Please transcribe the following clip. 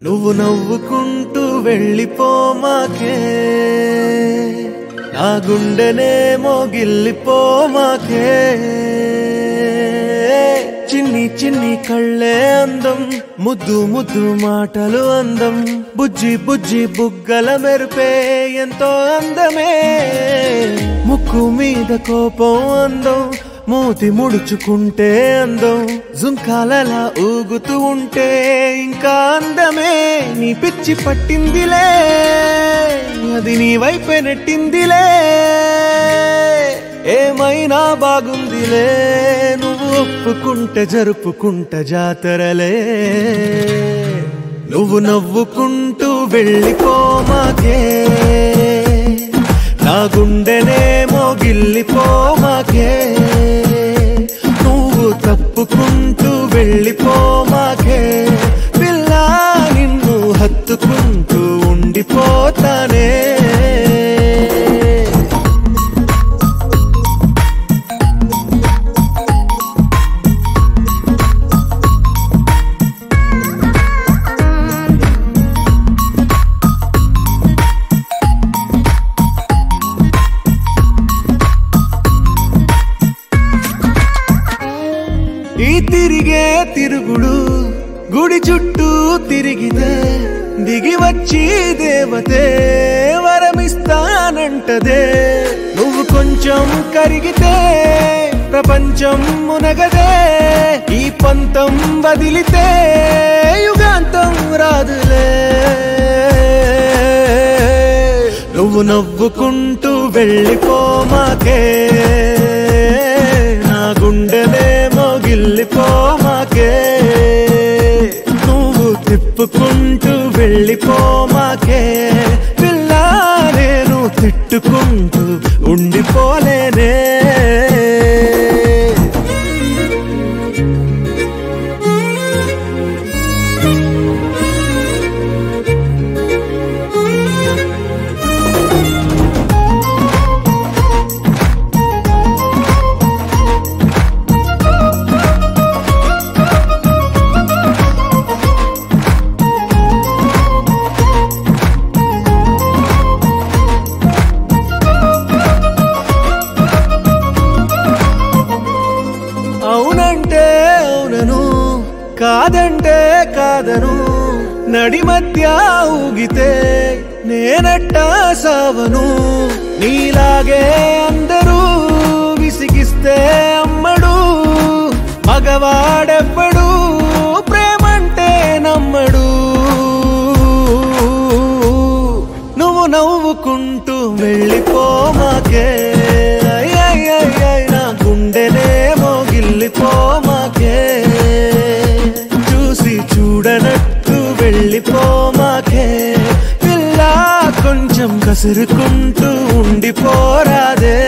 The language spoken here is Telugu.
నువ్వు నవ్వుకుంటూ వెళ్ళిపోమాకే నా గుండెనే మోగిల్లిపోమాకే చిన్ని చిన్ని కళ్ళే అందం ముద్దు ముద్దు మాటలు అందం బుజ్జి బుజ్జి బుగ్గల మెరుపే ఎంతో అందమే ముక్కు మీద కోపం అందం మూతి ముడుచుకుంటే అందం జుంకాలలా ఊగుతూ ఉంటే ఇంకా అందమే నీ పిచ్చి పట్టిందిలే అది నీ వైపే నెట్టిందిలే ఏమైనా బాగుందిలే నువ్వు ఒప్పుకుంటే జరుపుకుంటే జాతరలే నువ్వు నవ్వుకుంటూ వెళ్ళిపోమాకే నా గుండెనే మోగిల్లిపోమాకే నువ్వు తప్పుకుంటూ వెళ్ళిపోమాకే పిల్ల నిన్ను హత్తుకుంటూ ఉండిపోతానే ఈ తిరిగే తిరుగుడు గుడి చుట్టూ తిరిగితే దిగి వచ్చి దేవతే వరమిస్తానంటదే నువ్వు కొంచెం కరిగితే ప్రపంచం మునగదే ఈ పంతం వదిలితే యుగాంతం రాదులే నువ్వు నవ్వుకుంటూ వెళ్ళిపోమాకే నా గుండెనే మోగిల్లిపోమాకే నువ్వు తిప్పుకుంటూ వెళ్ళిపోమాకే పిల్ల నేను తిట్టుకుంటూ ఉండిపోలేనే అవునంటే అవునను కాదంటే కాదను నడి మధ్య ఊగితే నేనట్టా సావను నీలాగే అందరూ విసిగిస్తే అమ్మడు మగవాడెవ్వడు ప్రేమంటే నమ్మడు నువ్వు నవ్వుకుంటూ వెళ్ళిపోమాకే నా గుండెనే మోగిల్లిపోమాకే చూసి చూడనట్టు వెళ్ళిపోమాకే పిల్ల కొంచెం కసురుకుంటూ ఉండిపోరాదే